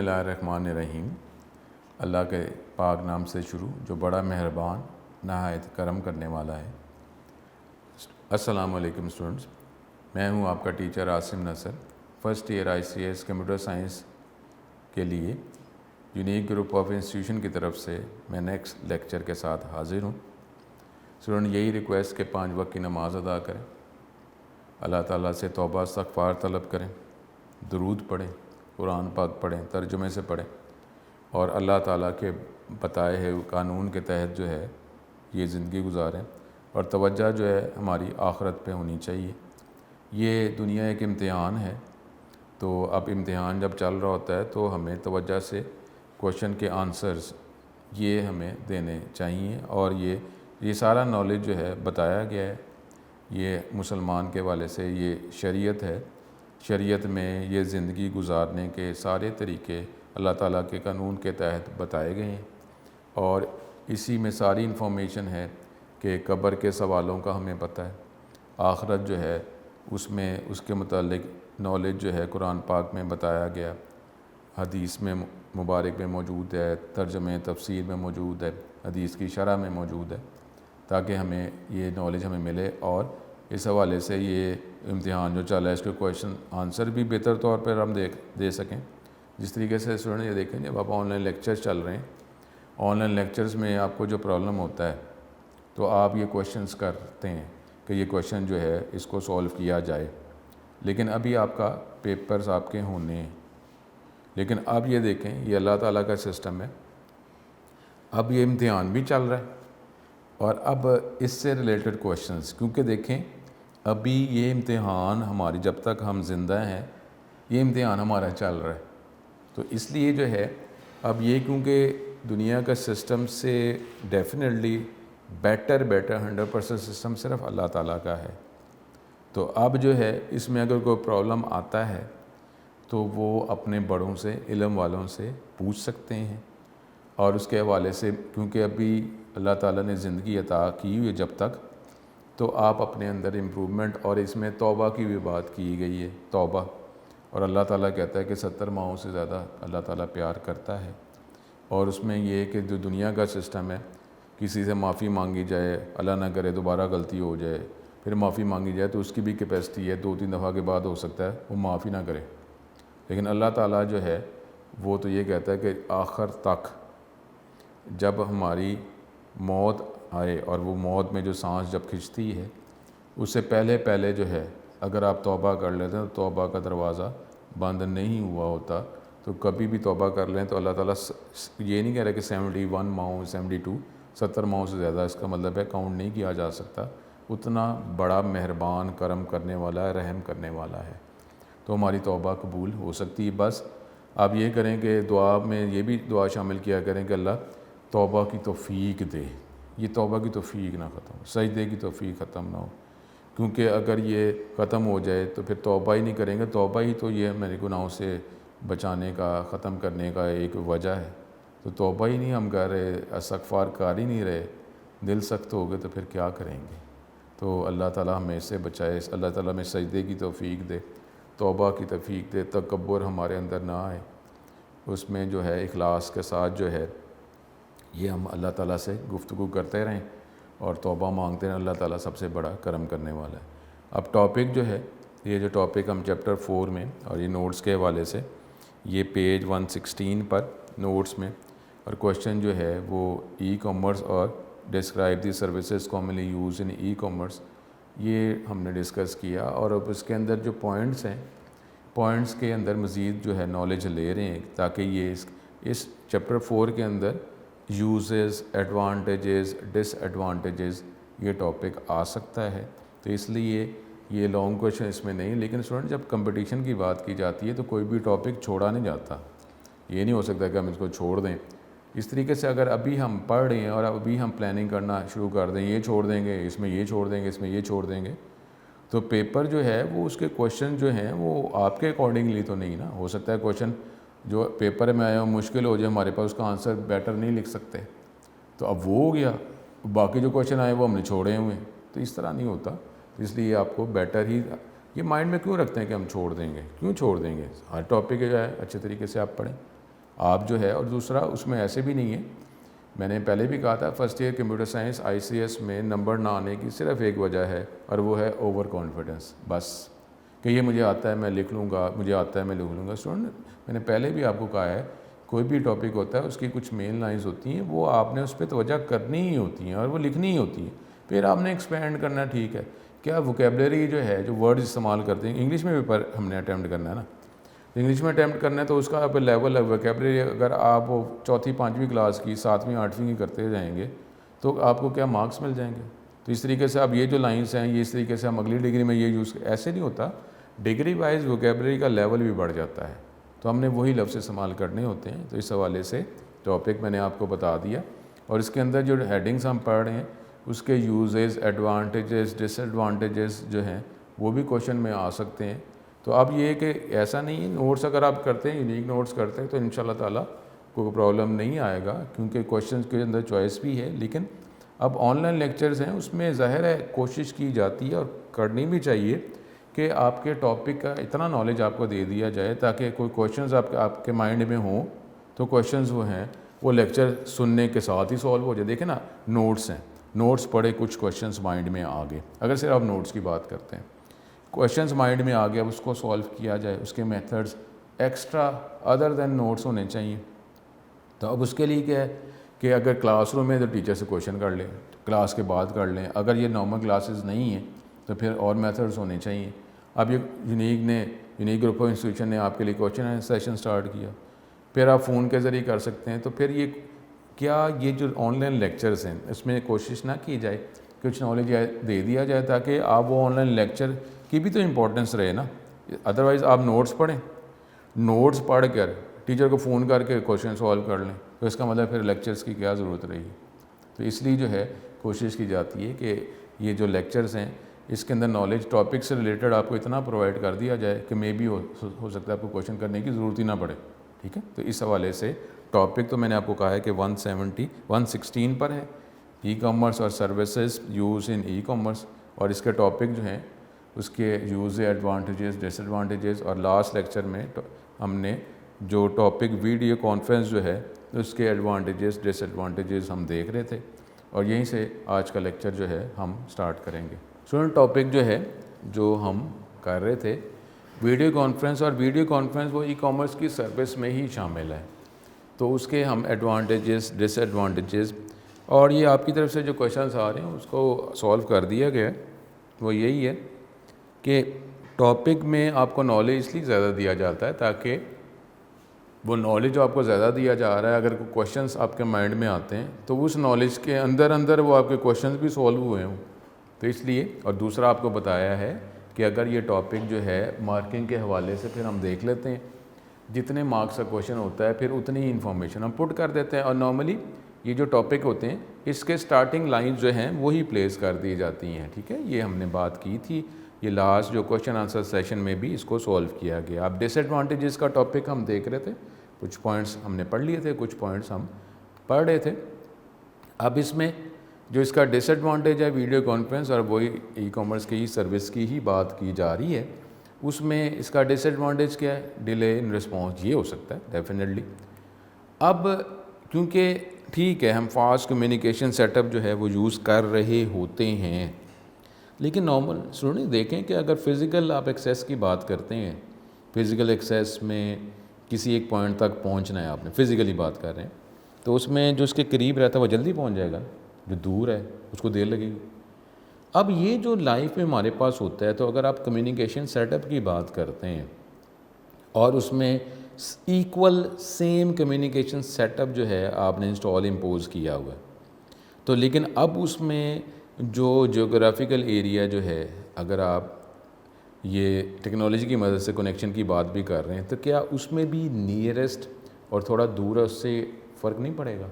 اللہ الرحمن الرحیم۔ اللہ کے پاک نام سے شروع جو بڑا مہربان نہایت کرم کرنے والا ہے۔ السلام علیکم اسٹوڈنٹس، میں ہوں آپ کا teacher Asim Nasr, first year ICS computer science کے لیے یونیک گروپ آف انسٹیٹیوشن کی طرف سے میں نیکسٹ لیکچر کے ساتھ حاضر ہوں۔ اسٹوڈنٹ یہی ریکویسٹ کہ 5 وقت کی نماز ادا کریں، اللہ تعالیٰ سے توبہ استغفار طلب کریں، درود پڑھیں، قرآن پاک پڑھیں، ترجمے سے پڑھیں اور اللہ تعالیٰ کے بتائے ہوئے قانون کے تحت جو ہے یہ زندگی گزاریں، اور توجہ جو ہے ہماری آخرت پہ ہونی چاہیے۔ یہ دنیا ایک امتحان ہے، تو اب امتحان جب چل رہا ہوتا ہے تو ہمیں توجہ سے کوشچن کے آنسرز یہ ہمیں دینے چاہیے، اور یہ سارا نالج جو ہے بتایا گیا ہے۔ یہ مسلمان کے والے سے یہ شریعت ہے، شریعت میں یہ زندگی گزارنے کے سارے طریقے اللہ تعالیٰ کے قانون کے تحت بتائے گئے ہیں، اور اسی میں ساری انفارمیشن ہے کہ قبر کے سوالوں کا ہمیں پتہ ہے، آخرت جو ہے اس میں اس کے متعلق نالج جو ہے قرآن پاک میں بتایا گیا، حدیث میں مبارک میں موجود ہے، ترجمے تفسیر میں موجود ہے، حدیث کی شرح میں موجود ہے، تاکہ ہمیں یہ نالج ہمیں ملے، اور اس حوالے سے یہ امتحان جو چل رہا ہے اس کے کویشچن آنسر بھی بہتر طور پر ہم دے سکیں۔ جس طریقے سے اسٹوڈنٹ یہ دیکھیں جب آپ آن لائن لیکچرز چل رہے ہیں، آن لائن لیکچرز میں آپ کو جو پرابلم ہوتا ہے تو آپ یہ کویشچنز کرتے ہیں کہ یہ کویشچن جو ہے اس کو سولو کیا جائے، لیکن ابھی آپ کا پیپرز آپ کے ہونے ہیں، لیکن اب یہ دیکھیں یہ اللہ تعالیٰ کا سسٹم ہے، اب یہ امتحان بھی چل رہا ہے، اور اب اس سے ریلیٹڈ کویشچنز، کیونکہ دیکھیں ابھی یہ امتحان ہماری جب تک ہم زندہ ہیں یہ امتحان ہمارا چل رہا ہے، تو اس لیے جو ہے اب یہ کیونکہ دنیا کا سسٹم سے ڈیفینیٹلی بیٹر 100% سسٹم صرف اللہ تعالیٰ کا ہے، تو اب جو ہے اس میں اگر کوئی پرابلم آتا ہے تو وہ اپنے بڑوں سے علم والوں سے پوچھ سکتے ہیں، اور اس کے حوالے سے کیونکہ ابھی اللہ تعالیٰ نے زندگی عطا کی ہوئی ہے جب تک، تو آپ اپنے اندر امپرومنٹ، اور اس میں توبہ کی بھی بات کی گئی ہے، توبہ، اور اللہ تعالیٰ کہتا ہے کہ 70 ماہوں سے زیادہ اللہ تعالیٰ پیار کرتا ہے، اور اس میں یہ کہ جو دنیا کا سسٹم ہے کسی سے معافی مانگی جائے، اللہ نہ کرے دوبارہ غلطی ہو جائے، پھر معافی مانگی جائے تو اس کی بھی کیپیسٹی ہے 2-3 دفعہ کے بعد ہو سکتا ہے وہ معافی نہ کرے، لیکن اللہ تعالیٰ جو ہے وہ تو یہ کہتا ہے کہ آخر تک جب ہماری موت آئے اور وہ موت میں جو سانس جب کھنچتی ہے اس سے پہلے جو ہے اگر آپ توبہ کر لیتے ہیں تو توبہ کا دروازہ بند نہیں ہوا ہوتا، تو کبھی بھی توبہ کر لیں تو اللہ تعالیٰ یہ نہیں کہہ رہا کہ 71 ماہوں 72 70 ماہوں سے زیادہ، اس کا مطلب ہے کاؤنٹ نہیں کیا جا سکتا، اتنا بڑا مہربان کرم کرنے والا ہے، رحم کرنے والا ہے، تو ہماری توبہ قبول ہو سکتی ہے۔ بس آپ یہ کریں کہ دعا میں یہ بھی دعا شامل کیا کریں کہ اللہ توبہ کی توفیق دے، یہ توبہ کی توفیق نہ ختم ہو، سجدے کی توفیق ختم نہ ہو، کیونکہ اگر یہ ختم ہو جائے تو پھر توبہ ہی نہیں کریں گے، توبہ ہی تو یہ میرے گناہوں سے بچانے کا، ختم کرنے کا ایک وجہ ہے، تو توبہ ہی نہیں ہم کر رہے، استغفار کر ہی نہیں رہے، دل سخت ہو گئے تو پھر کیا کریں گے؟ تو اللہ تعالیٰ ہمیں اس سے بچائے، اللہ تعالیٰ ہمیں سجدے کی توفیق دے، توبہ کی توفیق دے، تکبر ہمارے اندر نہ آئے، اس میں جو ہے اخلاص کے ساتھ جو ہے یہ ہم اللہ تعالیٰ سے گفتگو کرتے رہیں اور توبہ مانگتے رہیں، اللہ تعالیٰ سب سے بڑا کرم کرنے والا ہے۔ اب ٹاپک جو ہے، یہ جو ٹاپک ہم چیپٹر 4 میں، اور یہ نوٹس کے حوالے سے یہ پیج 116 پر نوٹس میں، اور کویشچن جو ہے وہ ای کامرس اور describe the services commonly use in e commerce, یہ ہم نے ڈسکس کیا، اور اب اس کے اندر جو پوائنٹس ہیں، پوائنٹس کے اندر مزید جو ہے نالج لے رہے ہیں تاکہ یہ اس چیپٹر 4 کے اندر یوزز، ایڈوانٹیجز، ڈس ایڈوانٹیجز یہ ٹاپک آ سکتا ہے، تو اس لیے یہ لانگ کویشچن اس میں نہیں، لیکن اسٹوڈنٹ جب کمپٹیشن کی بات کی جاتی ہے تو کوئی بھی ٹاپک چھوڑا نہیں جاتا، یہ نہیں ہو سکتا کہ ہم اس کو چھوڑ دیں۔ اس طریقے سے اگر ابھی ہم پڑھ رہے ہیں اور ابھی ہم پلاننگ کرنا شروع کر دیں، یہ چھوڑ دیں گے، اس میں یہ چھوڑ دیں گے، اس میں یہ چھوڑ دیں گے، تو پیپر جو ہے وہ اس کے کویشچن جو ہیں وہ آپ کے اکارڈنگلی تو نہیں نا، ہو سکتا ہے کویشچن جو پیپر میں آیا مشکل ہو جائے، ہمارے پاس اس کا آنسر بیٹر نہیں لکھ سکتے، تو اب وہ ہو گیا، باقی جو کویشچن آئے وہ ہم نے چھوڑے ہوئے ہیں، تو اس طرح نہیں ہوتا، اس لیے آپ کو بیٹر ہی یہ مائنڈ میں کیوں رکھتے ہیں کہ ہم چھوڑ دیں گے، کیوں چھوڑ دیں گے؟ ہر ٹاپک جو ہے اچھے طریقے سے آپ پڑھیں، آپ جو ہے، اور دوسرا اس میں ایسے بھی نہیں ہے، میں نے پہلے بھی کہا تھا first year computer science ICS میں نمبر نہ آنے کی صرف ایک وجہ ہے، اور وہ ہے اوور کانفیڈنس، بس کہ یہ مجھے آتا ہے میں لکھ لوں گا، مجھے آتا ہے میں لکھ لوں گا. اسٹوڈنٹ میں نے پہلے بھی آپ کو کہا ہے کوئی بھی ٹاپک ہوتا ہے اس کی کچھ مین لائنز ہوتی ہیں، وہ آپ نے اس پہ توجہ کرنی ہی ہوتی ہیں اور وہ لکھنی ہی ہوتی ہیں. پھر آپ نے ایکسپینڈ کرنا ہے، ٹھیک ہے، کیا ووکیبلری جو ہے جو ورڈز استعمال کرتے ہیں انگلش میں بھی پر ہم نے اٹیمپٹ کرنا ہے نا، انگلش میں اٹیمپٹ کرنا ہے تو اس کا آپ لیول ہے ووکیبلری. اگر آپ چوتھی پانچویں کلاس کی 7ویں 8ویں کی کرتے جائیں گے تو آپ کو کیا مارکس مل جائیں گے. تو اس طریقے سے اب یہ جو لائنس ہیں یہ اس طریقے سے ہم اگلی ڈگری میں یہ یوز ایسے نہیں ہوتا، ڈگری وائز ووکیبلری کا لیول بھی بڑھ جاتا ہے، تو ہم نے وہی لفظ استعمال کرنے ہوتے ہیں. تو اس حوالے سے ٹاپک میں نے آپ کو بتا دیا، اور اس کے اندر جو ہیڈنگس ہم پڑھ رہے ہیں اس کے یوزز، ایڈوانٹیجز، ڈس ایڈوانٹیجز جو ہیں وہ بھی کوشچن میں آ سکتے ہیں. تو اب یہ کہ ایسا نہیں ہے، نوٹس اگر آپ کرتے ہیں، یونیک نوٹس کرتے ہیں تو انشاءاللہ تعالیٰ کوئی پرابلم نہیں آئے گا، کیونکہ کوشچنس کے اندر چوائس بھی ہے. لیکن اب آن لائن لیکچرز ہیں اس میں ظاہر ہے کوشش کی جاتی ہے اور کرنی بھی چاہیے کہ آپ کے ٹاپک کا اتنا نالج آپ کو دے دیا جائے تاکہ کوئی کوشچنز آپ کے مائنڈ میں ہوں تو کوشچنز وہ ہیں وہ لیکچر سننے کے ساتھ ہی سولو ہو جائے. دیکھیں نا، نوٹس ہیں، نوٹس پڑھے، کچھ کوشچنز مائنڈ میں آ گئے. اگر صرف آپ نوٹس کی بات کرتے ہیں، کوشچنز مائنڈ میں آ گیا، اب اس کو سولو کیا جائے، اس کے میتھڈز ایکسٹرا ادر دین نوٹس ہونے چاہیے. تو اب اس کے لیے کیا ہے کہ اگر کلاس روم میں تو ٹیچر سے کویشچن کر لیں، کلاس کے بعد کر لیں. اگر یہ نارمل کلاسز نہیں ہیں تو پھر اور میتھڈز ہونے چاہیے. اب یہ یونیک گروپ آف انسٹیٹیوشن نے آپ کے لیے کویشچن سیشن سٹارٹ کیا، پھر آپ فون کے ذریعے کر سکتے ہیں. تو پھر یہ جو آن لائن لیکچرز ہیں اس میں کوشش نہ کی جائے کچھ نالج دے دیا جائے تاکہ آپ وہ آن لائن لیکچر کی بھی تو امپورٹنس رہے نا. ادروائز آپ نوٹس پڑھیں، نوٹس پڑھ کر ٹیچر کو فون کر کے کویشچن سولو کر لیں، تو اس کا مطلب پھر لیکچرز کی کیا ضرورت رہی. تو اس لیے جو ہے کوشش کی جاتی ہے کہ یہ جو لیکچرز ہیں اس کے اندر نالج ٹاپک سے ریلیٹڈ آپ کو اتنا پرووائڈ کر دیا جائے کہ مے بی ہو سکتا ہے آپ کو کویشچن کرنے کی ضرورت ہی نہ پڑے. ٹھیک ہے، تو اس حوالے سے ٹاپک تو میں نے آپ کو کہا ہے کہ 116 پر ہے، ای کامرس اور سروسز یوز ان ای کامرس. اور اس کے ٹاپک جو ہیں اس کے یوز، ایڈوانٹیجز، ڈس ایڈوانٹیجز. اور لاسٹ لیکچر میں ہم نے جو ٹاپک ویڈیو کانفرنس جو ہے اس کے ایڈوانٹیجز، ڈس ایڈوانٹیجز ہم دیکھ رہے تھے، اور یہیں سے آج کا لیکچر جو ہے ہم سٹارٹ کریں گے. اسٹوڈنٹ ٹاپک جو ہے جو ہم کر رہے تھے ویڈیو کانفرنس، اور ویڈیو کانفرنس وہ ای کامرس کی سروس میں ہی شامل ہے. تو اس کے ہم ایڈوانٹیجز، ڈس ایڈوانٹیجز، اور یہ آپ کی طرف سے جو کویشچنس آ رہے ہیں اس کو سولو کر دیا گیا ہے. وہ یہی ہے کہ ٹاپک میں آپ کو نالج اس لیے زیادہ دیا جاتا ہے تاکہ وہ نالج جو آپ کو زیادہ دیا جا رہا ہے، اگر کوئی کویشچنس آپ کے مائنڈ میں آتے ہیں تو اس نالج کے اندر وہ آپ کے کویشچنس بھی سولو ہوئے ہوں. تو اس لیے، اور دوسرا آپ کو بتایا ہے کہ اگر یہ ٹاپک جو ہے مارکنگ کے حوالے سے پھر ہم دیکھ لیتے ہیں جتنے مارکس کا کویشچن ہوتا ہے پھر اتنی ہی انفارمیشن ہم پٹ کر دیتے ہیں. اور نارملی یہ جو ٹاپک ہوتے ہیں اس کے سٹارٹنگ لائنز جو ہیں وہی پلیس کر دی جاتی ہیں. ٹھیک ہے، یہ ہم نے بات کی تھی، یہ لاسٹ جو کویشچن آنسر سیشن میں بھی اس کو سولو کیا گیا. اب ڈس ایڈوانٹیجز کا ٹاپک ہم دیکھ رہے تھے، کچھ پوائنٹس ہم نے پڑھ لیے تھے، کچھ پوائنٹس ہم پڑھ رہے تھے. اب اس میں جو اس کا ڈس ایڈوانٹیج ہے ویڈیو کانفرنس، اور وہی ای کامرس کی سروس کی ہی بات کی جا رہی ہے، اس میں اس کا ڈس ایڈوانٹیج کیا ہے؟ Delay in response. یہ ہو سکتا ہے ڈیفینیٹلی. اب کیونکہ ٹھیک ہے ہم فاسٹ کمیونیکیشن سیٹ اپ جو ہے وہ یوز کر رہے ہوتے ہیں، لیکن نارمل اسٹوڈنٹ دیکھیں کہ اگر فزیکل آپ ایکسیس کی بات کرتے ہیں، فزیکل ایکسیس میں کسی ایک پوائنٹ تک پہنچنا ہے، آپ نے فزیکلی بات کر رہے ہیں، تو اس میں جو اس کے قریب رہتا ہے وہ جلدی پہنچ جائے گا، جو دور ہے اس کو دیر لگے گی. اب یہ جو لائف میں ہمارے پاس ہوتا ہے، تو اگر آپ کمیونیکیشن سیٹ اپ کی بات کرتے ہیں اور اس میں equal same communication set up جو ہے آپ نے انسٹال امپوز کیا ہوا ہے، تو لیکن اب اس میں جو جیوگرافیکل ایریا جو ہے، اگر آپ یہ ٹیکنالوجی کی مدد سے کنیکشن کی بات بھی کر رہے ہیں، تو کیا اس میں بھی نیئرسٹ اور تھوڑا دور ہے اس سے فرق نہیں پڑے گا؟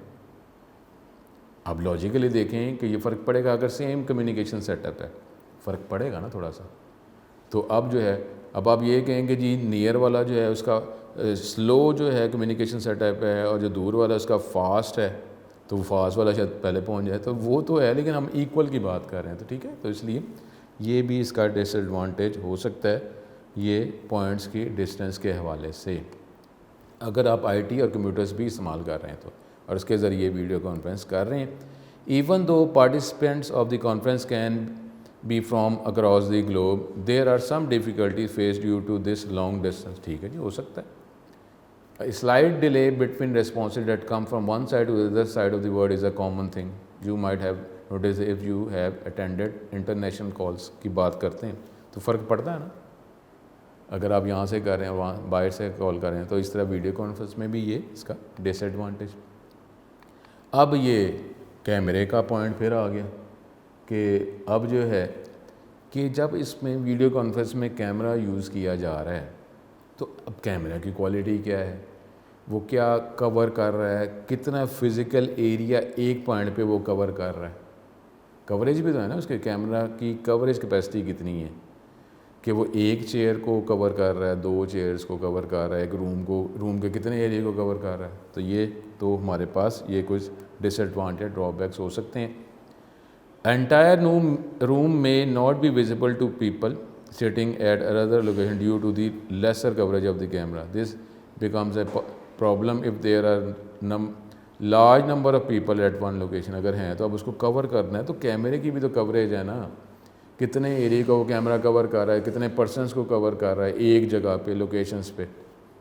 اب لاجیکلی دیکھیں کہ یہ فرق پڑے گا. اگر سیم کمیونیکیشن سیٹ اپ ہے فرق پڑے گا نا تھوڑا سا. تو اب جو ہے اب آپ یہ کہیں کہ جی نیئر والا جو ہے اس کا سلو جو ہے کمیونیکیشن سیٹ اپ ہے، اور جو دور والا اس کا فاسٹ ہے، تو وہ فاسٹ والا شاید پہلے پہنچ جائے. تو وہ تو ہے، لیکن ہم ایکول کی بات کر رہے ہیں. تو ٹھیک ہے، تو اس لیے یہ بھی اس کا ڈس ایڈوانٹیج ہو سکتا ہے یہ پوائنٹس کی ڈسٹینس کے حوالے سے. اگر آپ آئی ٹی اور کمپیوٹرز بھی استعمال کر رہے ہیں تو، اور اس کے ذریعے ویڈیو کانفرنس کر رہے ہیں. Even the participants of the conference can be from across the globe there are some difficulties face due to this long distance. ٹھیک ہے جی، ہو سکتا ہے. Slight delay between responses that come from one side to the other side of the world is a common thing. You might have noticed if you have attended international calls کی بات کرتے ہیں تو فرق پڑتا ہے نا. اگر آپ یہاں سے کر رہے ہیں وہاں باہر سے کال کر رہے ہیں تو اس طرح ویڈیو کانفرنس میں بھی یہ اس کا ڈس ایڈوانٹیج. اب یہ کیمرے کا پوائنٹ پھر آ گیا کہ اب جو ہے کہ جب اس میں ویڈیو کانفرنس میں کیمرہ یوز کیا جا رہا ہے تو اب کیمرہ کی کوالٹی کیا ہے، وہ کیا کور کر رہا ہے، کتنا فزیکل ایریا ایک پوائنٹ پہ وہ کور کر رہا ہے. کوریج بھی تو ہے نا اس کے، کیمرہ کی کوریج کیپیسٹی کتنی ہے کہ وہ ایک چیئر کو کور کر رہا ہے، 2 چیئرز کو کور کر رہا ہے، ایک روم کے کتنے ایریا کو کور کر رہا ہے. تو یہ تو ہمارے پاس یہ کچھ ڈس ایڈوانٹیج ڈرا بیکس ہو سکتے ہیں. انٹائر روم میں not be visible to people sitting at another location due to the lesser coverage of the camera. This becomes a problem if there are large number of people at one location. اگر ہیں تو اب اس کو کور کرنا ہے تو کیمرے کی بھی تو کوریج ہے نا، کتنے ایریا کو وہ کیمرہ کور کر رہا ہے، کتنے پرسنس کو کور کر رہا ہے ایک جگہ پہ لوکیشنز پہ.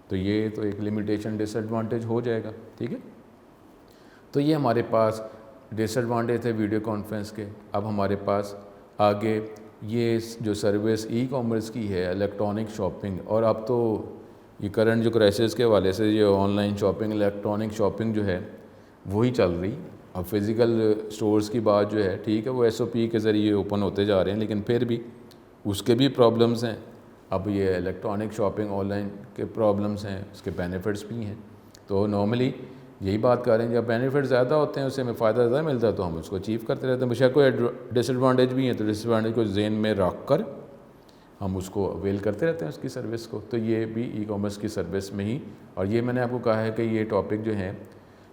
تو یہ تو ایک لمیٹیشن ڈس ایڈوانٹیج ہو جائے گا. ٹھیک ہے، تو یہ ہمارے پاس ڈس ایڈوانٹیج تھے ویڈیو کانفرنس کے. اب ہمارے پاس آگے یہ جو سروس ای کامرس کی ہے، الیکٹرانک شاپنگ، اور اب تو یہ کرنٹ جو کرائسس کے حوالے سے یہ on line shopping, electronic shopping جو ہے وہی چل رہی. اب فزیکل سٹورز کی بات جو ہے ٹھیک ہے وہ ایس او پی کے ذریعے اوپن ہوتے جا رہے ہیں، لیکن پھر بھی اس کے بھی پرابلمس ہیں. اب یہ الیکٹرانک شاپنگ آن لائن کے پرابلمس ہیں، اس کے بینیفٹس بھی ہیں. تو نارملی یہی بات کر رہے ہیں، جب بینیفٹ زیادہ ہوتے ہیں، اس سے ہمیں فائدہ زیادہ ملتا ہے تو ہم اس کو اچیو کرتے رہتے ہیں. بشک کوئی ڈس ایڈوانٹیج بھی ہیں تو ڈس ایڈوانٹیج کو ذہن میں رکھ کر ہم اس کو اویل کرتے رہتے ہیں اس کی سروس کو. تو یہ بھی ای کامرس کی سروس میں ہی، اور یہ میں نے آپ کو کہا ہے کہ یہ ٹاپک جو ہیں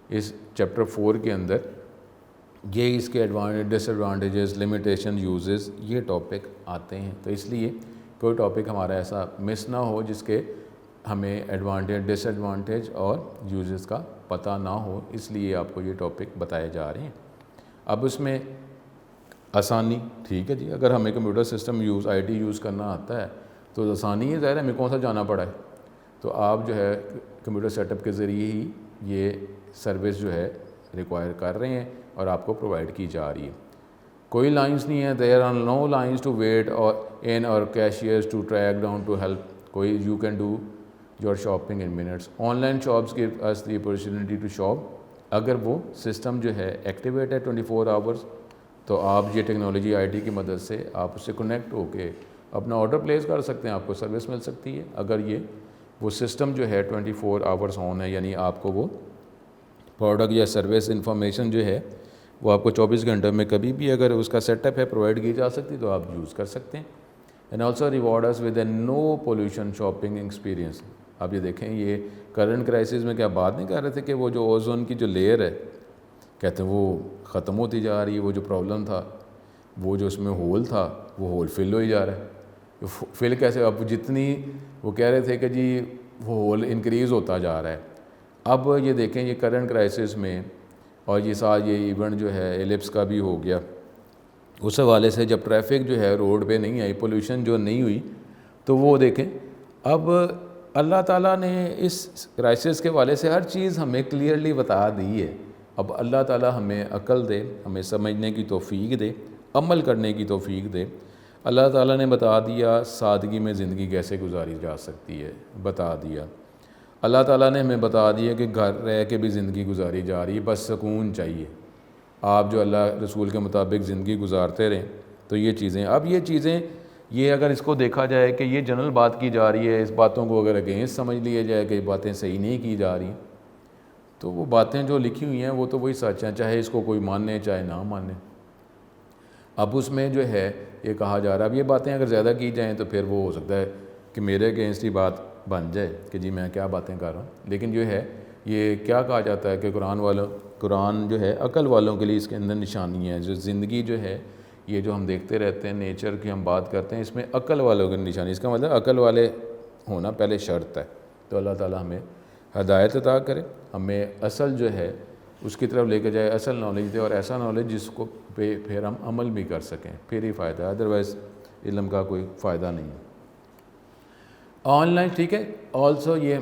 اس چیپٹر 4 کے اندر یہ اس کے ایڈوانٹیج، ڈس ایڈوانٹیجز، لمیٹیشن، یوزز، یہ ٹاپک آتے ہیں. تو اس لیے کوئی ٹاپک ہمارا ایسا مس نہ ہو جس کے ہمیں ایڈوانٹیج، ڈس ایڈوانٹیج اور یوزز کا پتہ نہ ہو، اس لیے آپ کو یہ ٹاپک بتائے جا رہے ہیں. اب اس میں آسانی، ٹھیک ہے جی، اگر ہمیں computer system I T use کرنا آتا ہے تو آسانی ہے، ظاہر ہے ہمیں کون سا جانا پڑا ہے. تو آپ جو ہے کمپیوٹر سیٹ اپ کے ذریعے ہی یہ سروس جو ہے ریکوائر کر رہے ہیں اور آپ کو پرووائڈ کی جا رہی ہے. کوئی لائنس نہیں ہے، there are no lines to wait اور cashiers to track down to help. کوئی you can do your shopping in minutes. Online shops give us the opportunity to shop. اگر وہ سسٹم جو ہے ایکٹیویٹ ہے 24 hours تو آپ یہ ٹیکنالوجی آئی ٹی کی مدد سے آپ اس سے کنیکٹ ہو کے اپنا آرڈر پلیس کر سکتے ہیں، آپ کو سروس مل سکتی ہے. اگر یہ وہ سسٹم جو ہے 24 آورس آن ہے، یعنی آپ کو وہ پروڈکٹ یا سروس انفارمیشن جو ہے وہ آپ کو 24 گھنٹے میں کبھی بھی اگر اس کا سیٹ اپ ہے پرووائڈ کی جا سکتی تو آپ یوز کر سکتے ہیں. And also reward us with a no pollution shopping experience. آپ یہ دیکھیں، یہ کرنٹ کرائسس میں کیا بات نہیں کر رہے تھے کہ وہ جو اوزون کی جو لیئر ہے کہتے ہیں وہ ختم ہوتی جا رہی ہے، وہ جو پرابلم تھا، وہ جو اس میں ہول تھا وہ ہول فل ہو ہی جا رہا ہے. فل کیسے؟ اب جتنی وہ کہہ رہے تھے کہ جی وہ ہول انکریز ہوتا جا رہا ہے. اب یہ دیکھیں یہ کرنٹ کرائسس میں، اور یہ ساتھ یہ ایونٹ جو ہے ایلپس کا بھی ہو گیا، اس حوالے سے جب ٹریفک جو ہے روڈ پہ نہیں آئی، پولوشن جو نہیں ہوئی، تو وہ دیکھیں اب اللہ تعالیٰ نے اس کرائسس کے حوالے سے ہر چیز ہمیں کلیئرلی بتا دی ہے. اب اللہ تعالیٰ ہمیں عقل دے، ہمیں سمجھنے کی توفیق دے، عمل کرنے کی توفیق دے. اللہ تعالیٰ نے بتا دیا سادگی میں زندگی کیسے گزاری جا سکتی ہے، بتا دیا. اللہ تعالیٰ نے ہمیں بتا دیا کہ گھر رہ کے بھی زندگی گزاری جا رہی ہے، بس سکون چاہیے. آپ جو اللہ رسول کے مطابق زندگی گزارتے رہیں. تو یہ چیزیں، اب یہ چیزیں، یہ اگر اس کو دیکھا جائے کہ یہ جنرل بات کی جا رہی ہے، اس باتوں کو اگر اگینسٹ سمجھ لیا جائے کہ یہ باتیں صحیح نہیں کی جا رہی، تو وہ باتیں جو لکھی ہوئی ہیں وہ تو وہی سچ ہیں، چاہے اس کو کوئی مانے چاہے نہ مانے. اب اس میں جو ہے یہ کہا جا رہا ہے اب یہ باتیں اگر زیادہ کی جائیں تو پھر وہ ہو سکتا ہے کہ میرے اگینسٹ ہی بات بن جائے کہ جی میں کیا باتیں کر رہا ہوں. لیکن جو ہے یہ کیا کہا جاتا ہے کہ قرآن جو ہے عقل والوں کے لیے اس کے اندر نشانی ہے. جو زندگی جو ہے یہ جو ہم دیکھتے رہتے ہیں، نیچر کی ہم بات کرتے ہیں، اس میں عقل والوں کی نشانی، اس کا مطلب عقل والے ہونا پہلے شرط ہے. تو اللہ تعالیٰ ہمیں ہدایت عطا کرے، ہمیں اصل جو ہے اس کی طرف لے کے جائے، اصل نالج دے، اور ایسا نالج جس کو پہ پھر ہم عمل بھی کر سکیں، پھر ہی فائدہ ہے، ادروائز علم کا کوئی فائدہ نہیں ہے۔ آن لائن ٹھیک ہے، آلسو یہ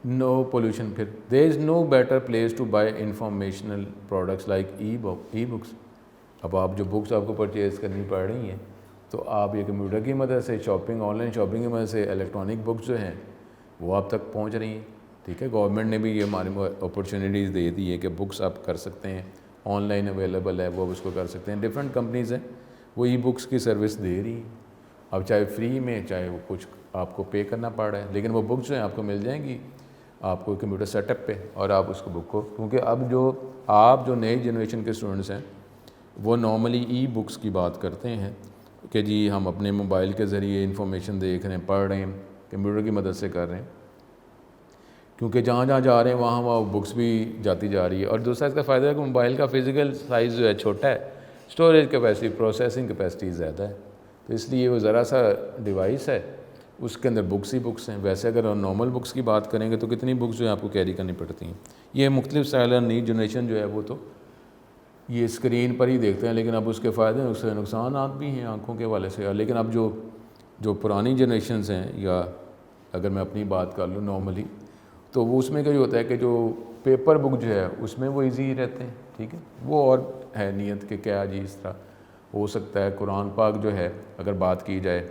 نو پولوشن، پھر there is no better place to buy informational products like e books. اب آپ جو بکس آپ کو پرچیز کرنی پڑ رہی ہیں تو آپ یہ کمپیوٹر کی مدد سے شاپنگ، آن لائن شاپنگ کی مدد سے الیکٹرانک بکس جو ہیں وہ آپ تک پہنچ رہی ہیں، ٹھیک ہے۔ گورنمنٹ نے بھی یہ ہماری اپرچونیٹیز دے دی ہے کہ بکس آپ کر سکتے ہیں، آن لائن اویلیبل ہے، وہ اس کو کر سکتے ہیں۔ ڈفرینٹ کمپنیز ہیں وہ ای بکس کی سروس دے رہی ہیں، اب چاہے فری میں، چاہے وہ کچھ آپ کو پے کرنا پڑ رہا ہے، لیکن وہ بکس جو ہیں آپ کو مل جائیں گی آپ کو کمپیوٹر سیٹ اپ پہ، اور آپ اس کو بک کو، کیونکہ اب جو نئی جنریشن کے اسٹوڈنٹس ہیں وہ نارملی ای بکس کی بات کرتے ہیں کہ جی ہم اپنے موبائل کے ذریعے انفارمیشن دیکھ رہے ہیں، پڑھ رہے ہیں، کمپیوٹر کی مدد سے کر رہے ہیں، کیونکہ جہاں جہاں جا رہے ہیں وہاں بکس بھی جاتی جا رہی ہے۔ اور دوسرا اس کا فائدہ ہے کہ موبائل کا فزیکل سائز جو ہے چھوٹا ہے، اسٹوریج کیپیسٹی، پروسیسنگ کیپیسٹی زیادہ ہے، تو اس لیے وہ ذرا سا ڈیوائس ہے، اس کے اندر بکس ہی بکس ہیں۔ ویسے اگر ہم نارمل بکس کی بات کریں گے تو کتنی بکس جو ہیں آپ کو کیری کرنی پڑتی ہیں۔ یہ مختلف اسٹائل اور نئی جنریشن جو ہے وہ تو یہ اسکرین پر ہی دیکھتے ہیں، لیکن اب اس کے فائدے اس سے نقصانات بھی ہیں آنکھوں کے حوالے سے۔ لیکن اب جو پرانی جنریشنز ہیں، یا اگر میں اپنی بات کر لوں نارملی، تو وہ اس میں کیا ہوتا ہے کہ جو پیپر بک جو ہے اس میں وہ ایزی رہتے ہیں، ٹھیک ہے، وہ اور ہے نیت کہ کیا جی اس طرح ہو سکتا ہے۔ قرآن پاک جو ہے اگر بات کی جائے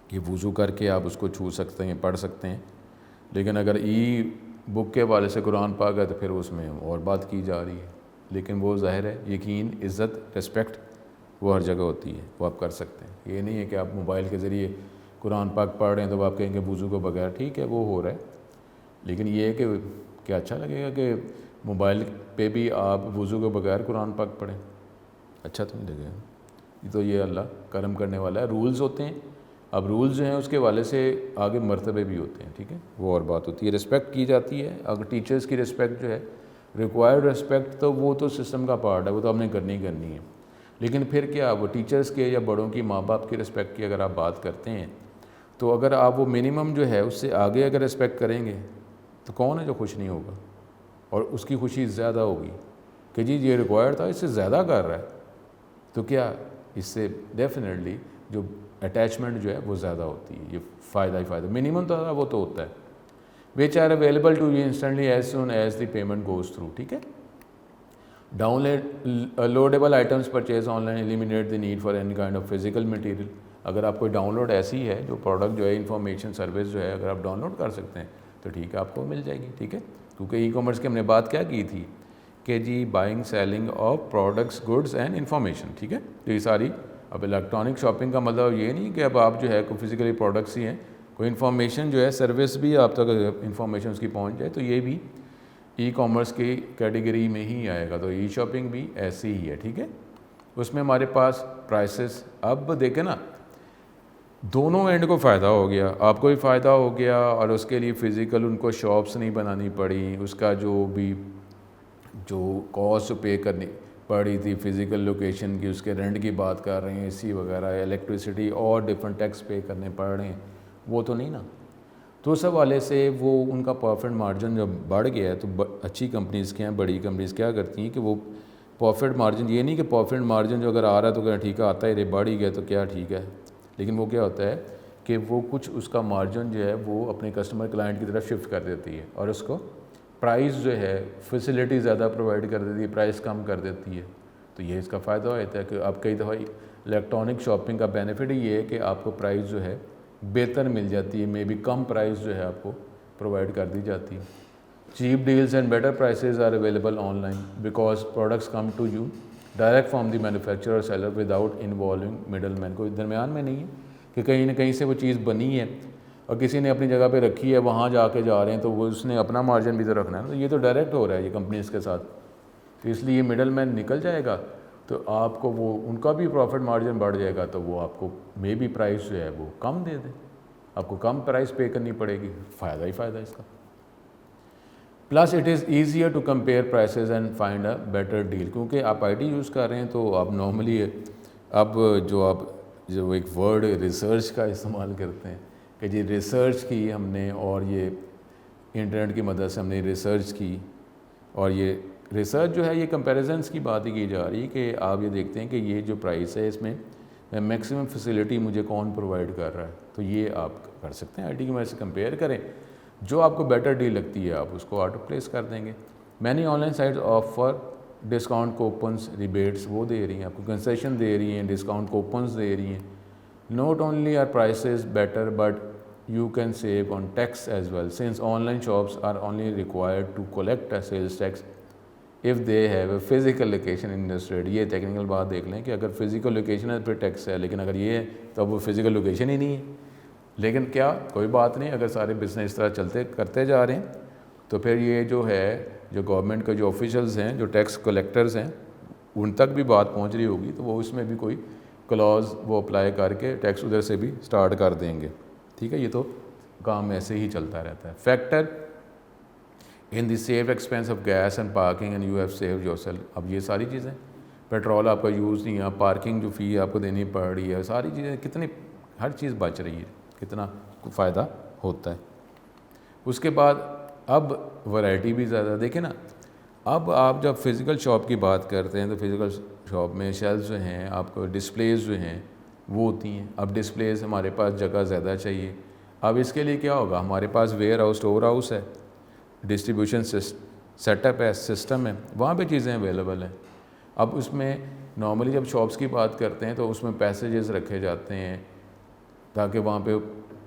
کہ وضو کر کے آپ اس کو چھو سکتے ہیں، پڑھ سکتے ہیں، لیکن اگر ای بک کے حوالے سے قرآن پاک ہے تو پھر اس میں اور بات کی جا رہی ہے، لیکن وہ ظاہر ہے یقین، عزت، رسپیکٹ وہ ہر جگہ ہوتی ہے، وہ آپ کر سکتے ہیں۔ یہ نہیں ہے کہ آپ موبائل کے ذریعے قرآن پاک پڑھ رہے ہیں تو آپ کہیں گے وضو کو بغیر، ٹھیک ہے وہ ہو رہا ہے، لیکن یہ ہے کہ کیا اچھا لگے گا کہ موبائل پہ بھی آپ وضو کے بغیر قرآن پاک پڑھیں؟ اچھا تو نہیں لگے گا۔ تو یہ اللہ کرم کرنے والا ہے، رولز ہوتے ہیں، اب رولز جو ہیں اس کے حوالے سے آگے مرتبے بھی ہوتے ہیں، ٹھیک ہے، وہ اور بات ہوتی ہے۔ رسپیکٹ کی جاتی ہے، اگر ٹیچرز کی رسپیکٹ جو ہے ریکوائرڈ رسپیکٹ، تو وہ تو سسٹم کا پارٹ ہے، وہ تو ہم نے کرنی ہے، لیکن پھر کیا وہ ٹیچرز کے یا بڑوں کی، ماں باپ کی رسپیکٹ کی اگر آپ بات کرتے ہیں تو اگر آپ وہ منیمم جو ہے اس سے آگے اگر رسپیکٹ کریں گے تو کون ہے جو خوش نہیں ہوگا، اور اس کی خوشی زیادہ ہوگی کہ جی یہ ریکوائرڈ تھا، اس سے زیادہ کر رہا ہے، تو کیا اس سے ڈیفینیٹلی جو اٹیچمنٹ جو ہے وہ زیادہ ہوتی ہے، یہ فائدہ ہی فائدہ، منیمم تو وہ تو ہوتا ہے۔ which are available to you instantly as soon as the payment goes through، ٹھیک ہے۔ loadable items purchase online eliminate the need for any kind of physical material۔ اگر آپ کوئی ڈاؤن لوڈ ایسی ہے جو پروڈکٹ جو ہے انفارمیشن سروس جو ہے اگر آپ ڈاؤن لوڈ کر سکتے ہیں تو ٹھیک ہے آپ کو مل جائے گی، ٹھیک ہے، کیونکہ ای کامرس کی ہم نے بات کیا کی تھی کہ جی buying selling of products, goods and information, ٹھیک ہے، تو یہ ساری اب الیکٹرانک شاپنگ کا مطلب یہ نہیں کہ اب آپ جو ہے کوئی فزیکلی پروڈکٹس ہی ہیں، کوئی انفارمیشن جو ہے سروس بھی آپ تک انفارمیشن اس کی پہنچ جائے تو یہ بھی ای کامرس کی کیٹیگری میں ہی آئے گا۔ تو ای شاپنگ بھی ایسی ہی ہے، ٹھیک ہے۔ اس میں ہمارے پاس پرائسز، اب دیکھیں نا دونوں اینڈ کو فائدہ ہو گیا، آپ کو بھی فائدہ ہو گیا، اور اس کے لیے فزیکل ان کو شاپس نہیں بنانی پڑی، اس کا جو کاسٹ پے کرنی پڑی تھی فزیکل لوکیشن کی، اس کے رینٹ کی بات کر رہے ہیں، اے سی وغیرہ، الیکٹریسٹی اور ڈفرنٹ ٹیکس پے کرنے پڑ رہے ہیں، وہ تو نہیں نا۔ تو اس حوالے سے وہ ان کا پروفٹ مارجن جب بڑھ گیا ہے تو اچھی کمپنیز کیا ہیں، بڑی کمپنیز کیا کرتی ہیں کہ وہ پروفٹ مارجن، یہ نہیں کہ پروفٹ مارجن جو اگر آ رہا ہے تو کیا ٹھیک ہے آتا ہے، بڑھ ہی گیا تو کیا ٹھیک ہے، لیکن وہ کیا ہوتا ہے کہ وہ کچھ اس کا مارجن جو ہے وہ اپنے کسٹمر کلائنٹ کی طرف شفٹ کر دیتی ہے، اور اس کو پرائز جو ہے فیسلٹی زیادہ پرووائڈ کر دیتی ہے، پرائز کم کر دیتی ہے، تو یہ اس کا فائدہ ہوتا ہے کہ آپ کئی دفعہ الیکٹرانک شاپنگ کا بینیفٹ ہی یہ ہے کہ آپ کو پرائز جو ہے بہتر مل جاتی ہے، مے بی کم پرائز جو ہے آپ کو پرووائڈ کر دی جاتی ہے۔ Cheap deals and better prices are available online because products come to you direct from the manufacturer اور seller without involving middleman, کوئی درمیان میں نہیں ہے کہ کہیں نہ کہیں سے وہ چیز بنی ہے اور کسی نے اپنی جگہ پہ رکھی ہے، وہاں جا کے جا رہے ہیں تو وہ اس نے اپنا مارجن بھی تو رکھنا ہے، تو یہ تو ڈائریکٹ ہو رہا ہے یہ کمپنیز کے ساتھ، تو اس لیے یہ مڈل مین نکل جائے گا تو آپ کو وہ ان کا بھی پروفٹ مارجن بڑھ جائے گا، تو وہ آپ کو مے بی پرائز جو ہے وہ کم دے دیں، آپ کو کم پرائز پے کرنی پڑے گی، فائدہ ہی فائدہ اس کا۔ Plus it is easier to compare prices and find a better deal, کیونکہ آپ آئی ٹی یوز کر رہے ہیں تو آپ نارملی اب جو ایک ورڈ ریسرچ کا استعمال کرتے ہیں کہ جی ریسرچ کی ہم نے اور یہ انٹرنیٹ کی مدد سے ہم نے ریسرچ کی، اور یہ ریسرچ جو ہے یہ کمپیریزنس کی بات ہی کی جا رہی ہے کہ آپ یہ دیکھتے ہیں کہ یہ جو پرائس ہے اس میں میکسیمم فیسلٹی مجھے کون پرووائڈ کر رہا ہے، تو یہ آپ کر سکتے ہیں آئی ٹی کی مدد سے کمپیئر کریں، جو آپ کو بیٹر ڈیل لگتی ہے آپ اس کو آٹو پلیس کر دیں گے۔ Many on line sites offer discount coupons, rebates وہ دے رہی ہیں آپ کو، کنسیشن دے رہی ہیں، ڈسکاؤنٹ کوپنس دے رہی ہیں۔ Not only are prices better but you can save on tax as well, since online shops are only required to collect a sales tax if they have a physical location in the state۔ یہ technical بات دیکھ لیں کہ اگر physical location ہے پھر tax ہے، لیکن اگر یہ ہے تو اب وہ فزیکل لوکیشن ہی نہیں ہے۔ لیکن کیا کوئی بات نہیں، اگر سارے بزنس اس طرح کرتے جا رہے ہیں تو پھر یہ جو ہے جو گورنمنٹ کے جو آفیشلز ہیں، جو ٹیکس کلیکٹرز ہیں، ان تک بھی بات پہنچ رہی ہوگی تو وہ اس میں بھی کوئی کلاز وہ اپلائی کر کے ٹیکس ادھر سے بھی سٹارٹ کر دیں گے، ٹھیک ہے۔ یہ تو کام ایسے ہی چلتا رہتا ہے۔ Factor in the save expense of gas and parking and you have save yourself. اب یہ ساری چیزیں، پیٹرول آپ کا یوز نہیں ہے، پارکنگ جو فی آپ کو دینی پڑ رہی ہے، ساری چیزیں کتنی، ہر چیز بچ رہی ہے، کتنا فائدہ ہوتا ہے۔ اس کے بعد اب ورائٹی بھی زیادہ، دیکھیں نا، اب آپ جب فزیکل شاپ کی بات کرتے ہیں تو فزیکل شاپ میں شیلفز جو ہیں آپ کو، ڈسپلیز جو ہیں وہ ہوتی ہیں۔ اب ڈسپلیز ہمارے پاس جگہ زیادہ چاہیے، اب اس کے لیے کیا ہوگا، ہمارے پاس ویئر ہاؤس، اسٹور ہاؤس ہے، ڈسٹریبیوشن سیٹ اپ ہے، سسٹم ہے، وہاں پہ چیزیں اویلیبل ہیں۔ اب اس میں نارملی جب شاپس کی بات کرتے ہیں تو اس میں پیسیجز رکھے جاتے ہیں تاکہ وہاں پہ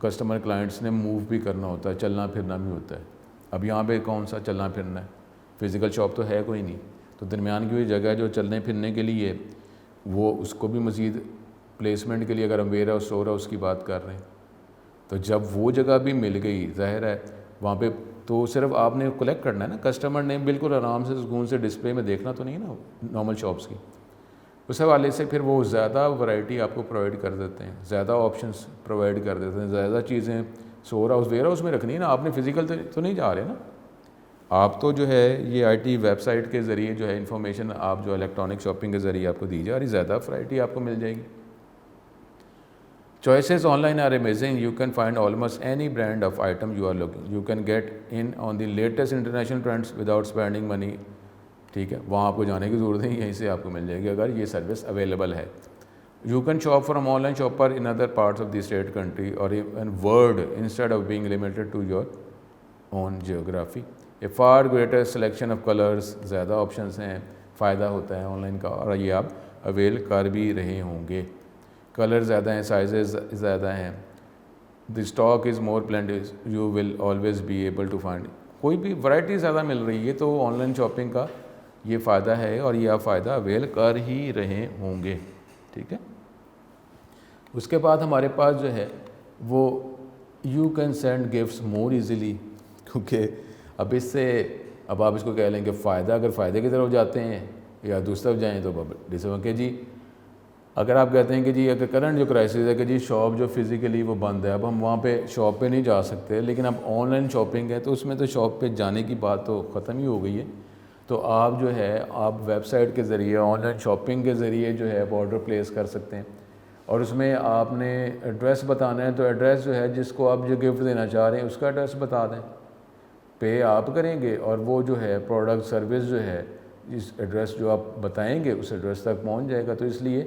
کسٹمر کلائنٹس نے موو بھی کرنا ہوتا ہے، چلنا پھرنا بھی ہوتا ہے۔ اب یہاں پہ کون سا چلنا پھرنا ہے، فزیکل شاپ تو ہے کوئی نہیں، تو درمیان کی ہوئی جگہ جو چلنے پھرنے کے لیے وہ اس کو بھی مزید پلیسمنٹ کے لیے اگر ہم ویئر ہاؤس، اسٹور ہاؤس کی بات کر رہے ہیں تو جب وہ جگہ بھی مل گئی، ظاہر ہے وہاں پہ تو صرف آپ نے کلیکٹ کرنا ہے نا، کسٹمر نے بالکل آرام سے سکون سے ڈسپلے میں دیکھنا تو نہیں نا نارمل شاپس کی، اس حوالے سے پھر وہ زیادہ ورائٹی آپ کو پرووائڈ کر دیتے ہیں، زیادہ آپشنس پرووائڈ کر دیتے ہیں، زیادہ چیزیں اسٹور ہاؤس، ویئر ہاؤس میں رکھنی ہے نا، آپ نے فزیکل تو نہیں جا رہے نا، آپ تو جو ہے یہ آئی ٹی ویب سائٹ کے ذریعے جو ہے انفارمیشن آپ جو الیکٹرانک شاپنگ کے ذریعے آپ کو دی جا رہی، زیادہ ورائٹی آپ کو مل جائے گی۔ Choices online are amazing. You can find almost any brand of item you are looking. You can get in on the latest international trends without spending money. ٹھیک ہے، وہاں آپ کو جانے کی ضرورت نہیں، یہیں سے آپ کو مل جائے گی اگر یہ سروس اویلیبل ہے۔ You can shop from online shopper in other parts of the state, country or even world instead of being limited to your own geography. A far greater selection of colors، زیادہ options ہیں، فائدہ ہوتا ہے on line کا، اور یہ آپ oil کر بھی رہے ہوں گے۔ کلر زیادہ ہیں، سائزز زیادہ ہیں، the stock is more plenties, you will always be able to find, کوئی بھی ورائٹی زیادہ مل رہی ہے، تو آن لائن شاپنگ کا یہ فائدہ ہے اور یہ آپ فائدہ اویل کر ہی رہے ہوں گے، ٹھیک ہے۔ اس کے بعد ہمارے پاس جو ہے وہ you can send gifts more easily, کیونکہ اب اس سے اب آپ اس کو کہہ لیں کہ فائدہ، اگر فائدے کی طرف جاتے ہیں یا دوسری طرف جائیں تو کہ جی اگر آپ کہتے ہیں کہ جی اگر کرنٹ جو کرائسس ہے کہ جی شاپ جو فزیکلی وہ بند ہے، اب ہم وہاں پہ شاپ پہ نہیں جا سکتے، لیکن اب آن لائن شاپنگ ہے تو اس میں تو شاپ پہ جانے کی بات تو ختم ہی ہو گئی ہے، تو آپ جو ہے آپ ویب سائٹ کے ذریعے آن لائن شاپنگ کے ذریعے جو ہے آرڈر پلیس کر سکتے ہیں، اور اس میں آپ نے ایڈریس بتانا ہے تو ایڈریس جو ہے جس کو آپ جو گفٹ دینا چاہ رہے ہیں اس کا ایڈریس بتا دیں، پے آپ کریں گے اور وہ جو ہے پروڈکٹ سروس جو ہے جس ایڈریس جو آپ بتائیں گے اس ایڈریس تک پہنچ جائے گا۔ تو اس لیے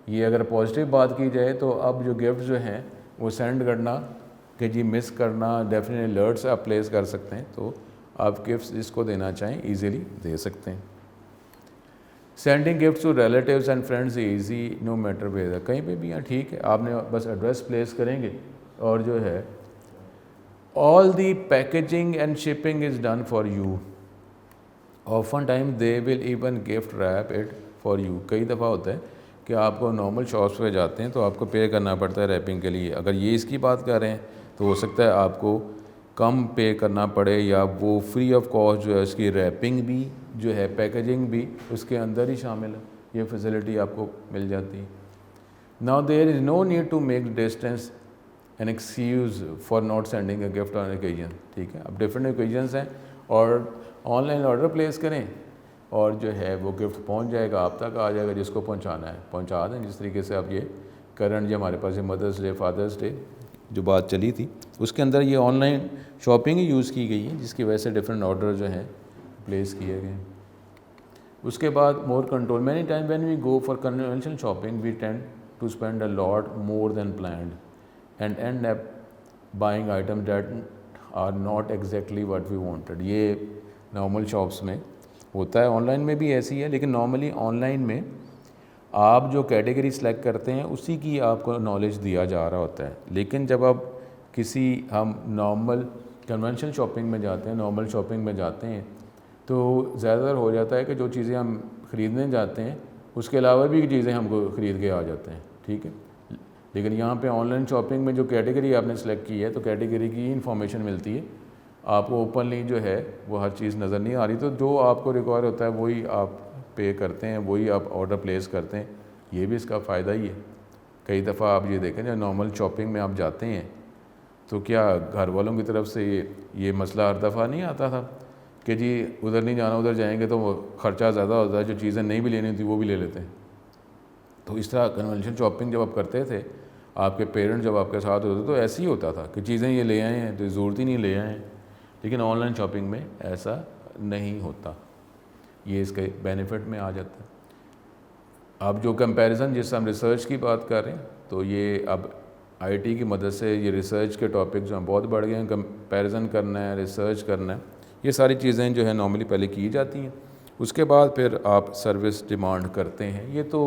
یہ اگر پازیٹیو بات کی جائے تو اب جو گفٹ جو ہیں وہ سینڈ کرنا کہ جی مس کرنا ڈیفینیٹلی الرٹس آپ پلیس کر سکتے ہیں، تو آپ گفٹس جس کو دینا چاہیں ایزیلی دے سکتے ہیں۔ Sending gifts to relatives and friends easy no matter where, کہیں پہ بھی ہیں، ٹھیک ہے، آپ نے بس ایڈریس پلیس کریں گے اور جو ہے all the packaging and shipping is done for you. Often time they will even gift wrap it for you. کئی دفعہ ہوتا ہے کہ آپ کو نارمل شاپس پہ جاتے ہیں تو آپ کو پے کرنا پڑتا ہے ریپنگ کے لیے، اگر یہ اس کی بات کر رہے ہیں تو ہو سکتا ہے آپ کو کم پے کرنا پڑے یا وہ فری آف کاسٹ جو ہے اس کی ریپنگ بھی جو ہے پیکیجنگ بھی اس کے اندر ہی شامل ہے، یہ فیسلٹی آپ کو مل جاتی ہے۔ Now there is no need to make distance an excuse for not sending a gift on occasion، ٹھیک ہے، اب ڈفرینٹ اوکیجنس ہیں اور آن لائن آرڈر پلیس کریں اور جو ہے وہ گفٹ پہنچ جائے گا، آپ تک آ جائے گا، جس کو پہنچانا ہے پہنچا دیں، جس طریقے سے اب یہ کرنٹ جو ہمارے پاس یہ مدرس ڈے، فادرس ڈے، جو بات چلی تھی اس کے اندر یہ on line shopping he use کی گئی ہے، جس کی وجہ سے ڈفرینٹ آرڈر جو ہیں پلیس کیے گئے ہیں۔ اس کے بعد more control, many time when we go for conventional shopping we tend to spend a lot more than planned and end up buying item that are not exactly what we wanted. یہ normal shops میں ہوتا ہے، on line میں بھی ایسی ہے، لیکن normally on line میں آپ جو کیٹیگری سلیکٹ کرتے ہیں اسی کی آپ کو نالج دیا جا رہا ہوتا ہے، لیکن جب آپ ہم نارمل کنونشنل شاپنگ میں جاتے ہیں، نارمل شاپنگ میں جاتے ہیں تو زیادہ تر ہو جاتا ہے کہ جو چیزیں ہم خریدنے جاتے ہیں اس کے علاوہ بھی چیزیں ہم کو خرید کے آ جاتے ہیں، ٹھیک ہے۔ لیکن یہاں پہ آن لائن شاپنگ میں جو کیٹیگری آپ نے سلیکٹ کی ہے تو کیٹیگری کی انفارمیشن ملتی ہے، آپ کو اوپنلی جو ہے وہ ہر چیز نظر نہیں آ رہی، تو جو آپ کو ریکوائر ہوتا ہے وہی آپ پے کرتے ہیں، وہی آپ آرڈر پلیس کرتے ہیں۔ یہ بھی اس کا فائدہ ہی ہے۔ کئی دفعہ آپ یہ دیکھیں جب نارمل شاپنگ میں آپ جاتے ہیں تو کیا گھر والوں کی طرف سے یہ مسئلہ ہر دفعہ نہیں آتا تھا کہ جی ادھر نہیں جانا، ادھر جائیں گے تو وہ خرچہ زیادہ ہوتا ہے، جو چیزیں نہیں بھی لینی ہوتی وہ بھی لے لیتے ہیں۔ تو اس طرح کنونشنل شاپنگ جب آپ کرتے تھے، آپ کے پیرنٹ جب آپ کے ساتھ ہوتے تو ایسے ہی ہوتا تھا کہ چیزیں یہ لے آئے ہیں تو ضرورت ہی نہیں لے آئے ہیں، لیکن آن لائن شاپنگ میں ایسا نہیں ہوتا، یہ اس کے بینیفٹ میں آ جاتا ہے۔ اب جو کمپیریزن، جس سے ہم ریسرچ کی بات کر رہے ہیں، تو یہ اب آئی ٹی کی مدد سے یہ ریسرچ کے ٹاپک جو ہیں بہت بڑھ گئے ہیں، کمپیریزن کرنا ہے، ریسرچ کرنا ہے، یہ ساری چیزیں جو ہیں نارملی پہلے کی جاتی ہیں، اس کے بعد پھر آپ سروس ڈیمانڈ کرتے ہیں۔ یہ تو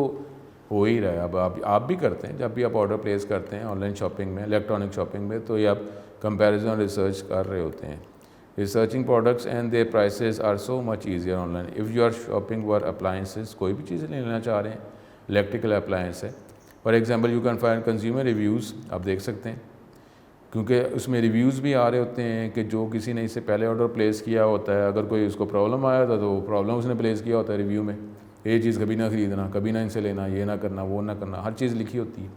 ہو ہی رہا ہے، اب آپ بھی کرتے ہیں، جب بھی آپ آرڈر پلیس کرتے ہیں آن لائن شاپنگ میں، الیکٹرانک شاپنگ میں، تو یہ آپ کمپیریزن اور ریسرچ کر رہے ہوتے ہیں۔ Researching products and their prices are so much easier online if you are shopping for appliances, کوئی بھی چیزیں لینا چاہ رہے ہیں، الیکٹریکل اپلائنس ہے for example, you can find consumer reviews, آپ دیکھ سکتے ہیں، کیونکہ اس میں ریویوز بھی آ رہے ہوتے ہیں کہ جو کسی نے اس سے پہلے آرڈر پلیس کیا ہوتا ہے، اگر کوئی اس کو پرابلم آیا تھا تو وہ پرابلم اس نے پلیس کیا ہوتا ہے ریویو میں، یہ چیز کبھی نہ خریدنا، کبھی نہ ان سے لینا، یہ نہ کرنا، وہ نہ کرنا، ہر چیز لکھی ہوتی ہے۔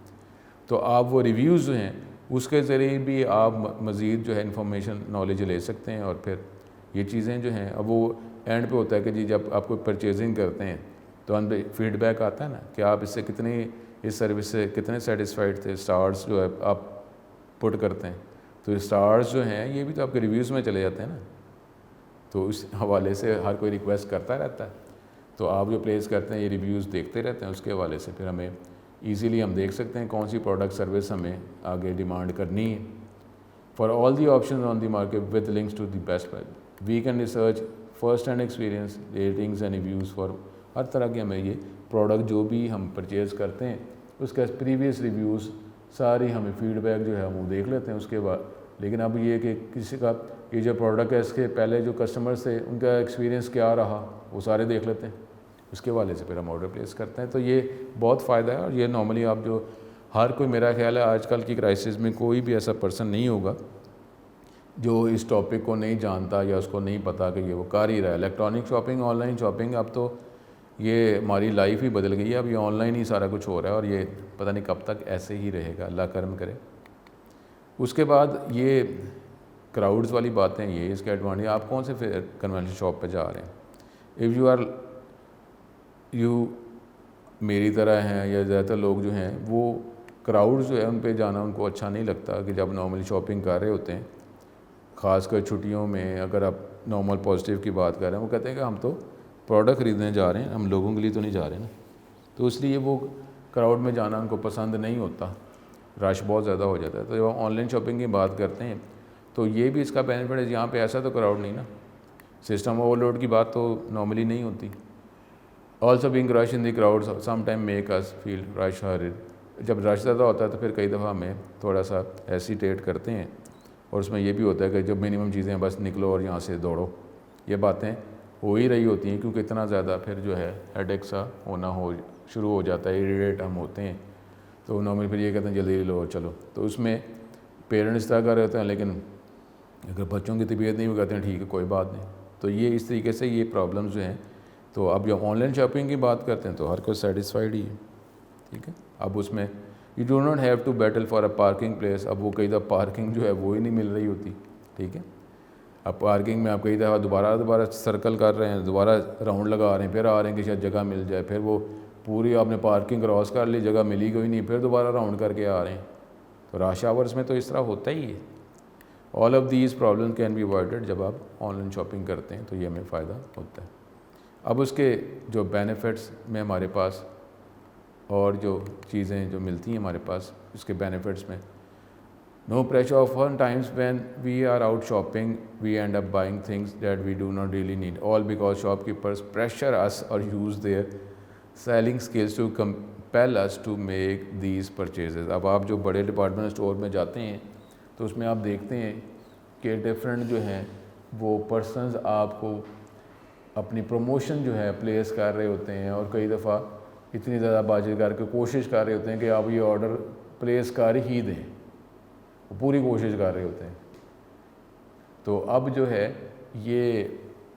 تو آپ وہ ریویوز جو ہیں اس کے ذریعے بھی آپ مزید جو ہے انفارمیشن، نالج لے سکتے ہیں، اور پھر یہ چیزیں جو ہیں اب وہ اینڈ پہ ہوتا ہے کہ جی جب آپ کو پرچیزنگ کرتے ہیں تو ان پہ فیڈ بیک آتا ہے نا کہ آپ اس سے کتنی، اس سروس سے کتنے سیٹسفائیڈ تھے، اسٹارز جو ہے آپ پٹ کرتے ہیں، تو اسٹارز جو ہیں یہ بھی تو آپ کے ریویوز میں چلے جاتے ہیں نا، تو اس حوالے سے ہر کوئی ریکویسٹ کرتا رہتا ہے، تو آپ جو پلیس کرتے ہیں یہ ریویوز دیکھتے رہتے ہیں، اس کے حوالے سے پھر ہمیں ایزیلی ہم دیکھ سکتے ہیں کون سی پروڈکٹ سروس ہمیں آگے ڈیمانڈ کرنی ہے۔ For all the options on the market with links to the best price we can research first hand experience, ratings and reviews for ہر طرح کے، ہمیں یہ پروڈکٹ جو بھی ہم پرچیز کرتے ہیں اس کا پریویس ریویوز ساری ہمیں فیڈ بیک جو ہے ہم وہ دیکھ لیتے ہیں اس کے بعد۔ لیکن اب یہ کہ کسی کا یہ جو پروڈکٹ ہے اس کے پہلے جو کسٹمرز تھے ان کا ایکسپیرینس کیا رہا وہ سارے دیکھ لیتے ہیں، اس کے حوالے سے پھر ہم آرڈر پلیس کرتے ہیں۔ تو یہ بہت فائدہ ہے، اور یہ نارملی آپ جو ہر کوئی، میرا خیال ہے آج کل کی کرائسس میں کوئی بھی ایسا پرسن نہیں ہوگا جو اس ٹاپک کو نہیں جانتا یا اس کو نہیں پتہ کہ یہ وہ کر ہی رہا ہے۔ Electronic shopping, on line shopping, اب تو یہ ہماری لائف ہی بدل گئی ہے، اب یہ آن لائن ہی سارا کچھ ہو رہا ہے، اور یہ پتہ نہیں کب تک ایسے ہی رہے گا، اللہ کرم کرے۔ اس کے بعد یہ کراؤڈز والی باتیں، یہ اس کے ایڈوانٹیج، آپ کون سے کنونشن شاپ پہ جا رہے ہیں، اف یو میری طرح ہیں یا زیادہ تر لوگ جو ہیں وہ کراؤڈز جو ہے ان پہ جانا ان کو اچھا نہیں لگتا، کہ جب نارملی شاپنگ کر رہے ہوتے ہیں، خاص کر چھٹیوں میں، اگر آپ نارمل پازیٹیو کی بات کر رہے ہیں، وہ کہتے ہیں کہ ہم تو پروڈکٹ خریدنے جا رہے ہیں، ہم لوگوں کے لیے تو نہیں جا رہے نا، تو اس لیے وہ کراؤڈ میں جانا ان کو پسند نہیں ہوتا، رش بہت زیادہ ہو جاتا ہے۔ تو جب ہم آن لائن شاپنگ کی بات کرتے ہیں تو یہ بھی اس کا بینیفٹ ہے، یہاں پہ ایسا تو کراؤڈ نہیں نا، سسٹم اوور لوڈ کی بات تو نارملی نہیں ہوتی۔ Also being rush in the crowd some time make us feel rush hurried, جب رش زیادہ ہوتا ہے تو پھر کئی دفعہ ہمیں تھوڑا سا ہیسیٹیٹ کرتے ہیں، اور اس میں یہ بھی ہوتا ہے کہ جب منیمم چیزیں بس نکلو اور یہاں سے دوڑو، یہ باتیں ہو ہی رہی ہوتی ہیں، کیونکہ اتنا زیادہ پھر جو ہے ہیڈ ایک سا ہونا شروع ہو جاتا ہے، اریٹیٹ ہم ہوتے ہیں، تو نارملی پھر یہ کہتے ہیں جلدی لو چلو، تو اس میں پیرنٹس اس طرح کر رہے ہوتے ہیں، لیکن اگر بچوں کی طبیعت نہیں، وہ کہتے ہیں ٹھیک ہے کوئی بات نہیں، تو یہ اس طریقے سے یہ پرابلمز جو ہیں۔ تو اب جب آن لائن شاپنگ کی بات کرتے ہیں تو ہر کوئی سیٹسفائیڈ ہی ہے، ٹھیک ہے۔ اب اس میں you do not have to battle for a parking place, اب وہ کئی دفعہ پارکنگ جو ہے وہ ہی نہیں مل رہی ہوتی، ٹھیک ہے۔ اب پارکنگ میں آپ کئی دفعہ دوبارہ سرکل کر رہے ہیں، دوبارہ راؤنڈ لگا رہے ہیں، پھر آ رہے ہیں کہ شاید جگہ مل جائے، پھر وہ پوری آپ نے پارکنگ کراس کر لی، جگہ ملی کوئی نہیں، پھر دوبارہ راؤنڈ کر کے آ رہے ہیں، تو رش آورس میں تو اس طرح ہوتا ہی ہے. All of these problem can be avoided جب آپ آن لائن شاپنگ کرتے ہیں تو یہ ہمیں فائدہ ہوتا ہے. اب اس کے جو بینیفٹس میں ہمارے پاس اور جو چیزیں جو ملتی ہیں ہمارے پاس اس کے بینیفٹس میں, no pressure of one times when we are out shopping we end up buying things that we do not really need, all because shopkeepers pressure us اور use their selling skills to compel us to make these purchases. اب آپ جو بڑے department store میں جاتے ہیں تو اس میں آپ دیکھتے ہیں کہ ڈفرینٹ جو ہیں وہ پرسنز آپ کو اپنی پروموشن جو ہے پلیس کر رہے ہوتے ہیں, اور کئی دفعہ اتنی زیادہ باجت کر کے کوشش کر رہے ہوتے ہیں کہ آپ یہ آرڈر پلیس کر ہی دیں, وہ پوری کوشش کر رہے ہوتے ہیں. تو اب جو ہے یہ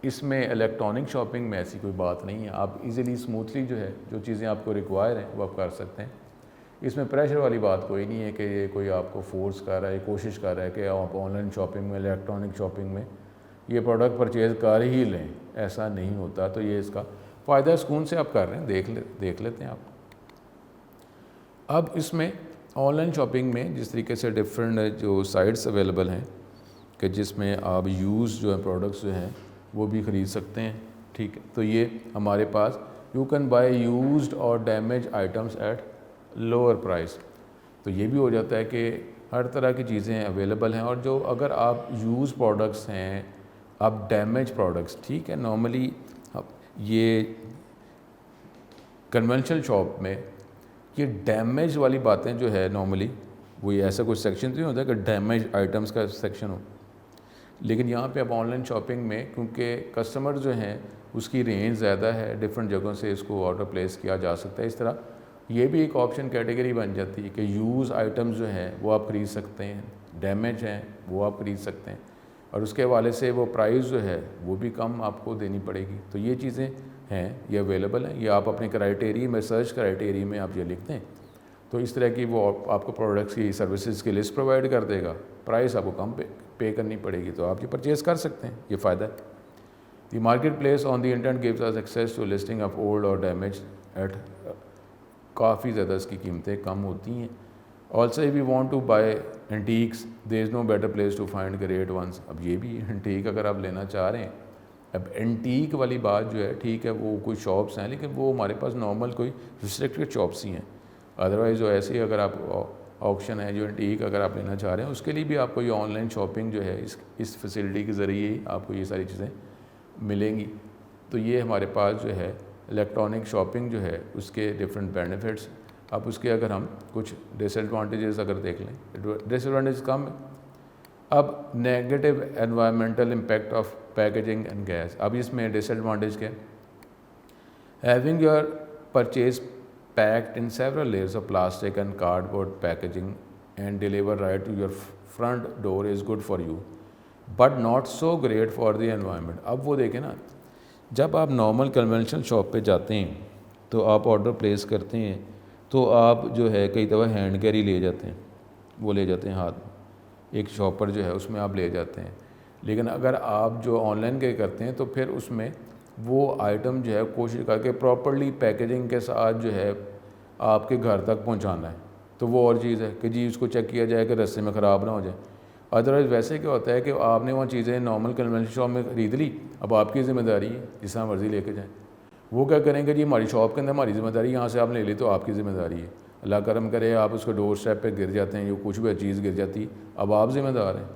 اس میں الیکٹرانک شاپنگ میں ایسی کوئی بات نہیں ہے, آپ ایزیلی اسموتھلی جو ہے جو چیزیں آپ کو ریکوائر ہیں وہ آپ کر سکتے ہیں. اس میں پریشر والی بات کوئی نہیں ہے کہ یہ کوئی آپ کو فورس کر رہا ہے, کوشش کر رہا ہے کہ آپ آن لائن شاپنگ میں الیکٹرانک شاپنگ میں یہ پروڈکٹ پرچیز کر ہی لیں, ایسا نہیں ہوتا. تو یہ اس کا فائدہ سکون سے آپ کر رہے ہیں, دیکھ لیتے ہیں آپ. اب اس میں آن لائن شاپنگ میں جس طریقے سے ڈفرینٹ جو سائٹس اویلیبل ہیں کہ جس میں آپ یوز جو ہے پروڈکٹس جو ہیں وہ بھی خرید سکتے ہیں, ٹھیک ہے. تو یہ ہمارے پاس you can buy used or damage items at lower price. تو یہ بھی ہو جاتا ہے کہ ہر طرح کی چیزیں اویلیبل ہیں, اور جو اگر آپ یوز پروڈکٹس ہیں, آپ ڈیمیج پروڈکٹس, ٹھیک ہے, نارملی یہ کنونشنل شاپ میں یہ ڈیمیج والی باتیں جو ہے نارملی وہ ایسا کوئی سیکشن تو نہیں ہوتا کہ ڈیمیج آئٹمس کا سیکشن ہو, لیکن یہاں پہ اب آن لائن شاپنگ میں کیونکہ کسٹمر جو ہیں اس کی رینج زیادہ ہے, ڈفرینٹ جگہوں سے اس کو آرڈر پلیس کیا جا سکتا ہے. اس طرح یہ بھی ایک آپشن کیٹیگری بن جاتی ہے کہ یوز آئٹمز جو ہیں وہ آپ خرید سکتے ہیں, ڈیمیج ہیں وہ آپ خرید سکتے ہیں, اور اس کے حوالے سے وہ پرائز جو ہے وہ بھی کم آپ کو دینی پڑے گی. تو یہ چیزیں ہیں, یہ اویلیبل ہیں, یہ آپ اپنے کرائٹیریا میں سرچ کرائٹیریا میں آپ یہ لکھتے ہیں تو اس طرح کی وہ آپ کو پروڈکٹس کی سروسز کی لسٹ پرووائڈ کر دے گا, پرائز آپ کو کم پے کرنی پڑے گی, تو آپ یہ پرچیز کر سکتے ہیں, یہ فائدہ ہے. The marketplace on the internet gives us access to listing of old or damage at, کافی زیادہ اس کی قیمتیں کم ہوتی ہیں. Also if you want to buy antiques there is no better place to find great ones. اب یہ بھی انٹیک اگر آپ لینا چاہ رہے ہیں, اب انٹیک والی بات جو ہے ٹھیک ہے وہ کوئی شاپس ہیں لیکن وہ ہمارے پاس نارمل کوئی ریسٹرکٹڈ شاپس ہی ہیں. ادروائز جو ایسے اگر آپ آپشن ہے جو انٹیک اگر آپ لینا چاہ رہے ہیں اس کے لیے بھی آپ کو یہ آن لائن شاپنگ جو ہے اس فیسلٹی کے ذریعے ہی آپ کو یہ ساری چیزیں ملیں گی. تو یہ ہمارے پاس جو ہے الیکٹرانک شاپنگ جو ہے اس کے ڈفرینٹ بینیفٹس. اب اس کے اگر ہم کچھ ڈس ایڈوانٹیجز اگر دیکھ لیں, ڈس ایڈوانٹیج کم ہے. اب negative environmental impact of packaging and gas. اب اس میں ڈس ایڈوانٹیج کیا ہے, having your purchase packed in several layers of plastic and cardboard packaging and delivered right to your front door is good for you but not so great for the environment. اب وہ دیکھیں نا, جب آپ normal conventional shop پہ جاتے ہیں تو آپ آرڈر پلیس کرتے ہیں تو آپ جو ہے کئی دفعہ ہینڈ کیری لے جاتے ہیں, وہ لے جاتے ہیں ہاتھ میں, ایک شاپر جو ہے اس میں آپ لے جاتے ہیں. لیکن اگر آپ جو آن لائن کے کرتے ہیں تو پھر اس میں وہ آئٹم جو ہے کوشش کر کے پراپرلی پیکیجنگ کے ساتھ جو ہے آپ کے گھر تک پہنچانا ہے. تو وہ اور چیز ہے کہ جی اس کو چیک کیا جائے کہ رستے میں خراب نہ ہو جائے. ادروائز ویسے کیا ہوتا ہے کہ آپ نے وہ چیزیں نارمل کنونشنل شاپ میں خرید لی, اب آپ کی ذمہ داری ہے جس طرح مرضی لے کے جائیں. وہ کیا کریں گے, جی ہماری شاپ کے اندر ہماری ذمہ داری, یہاں سے آپ لے لی تو آپ کی ذمہ داری ہے. اللہ کرم کرے آپ اس کو ڈور اسٹیپ پہ گر جاتے ہیں, یا کچھ بھی چیز گر جاتی, اب آپ ذمہ دار ہیں.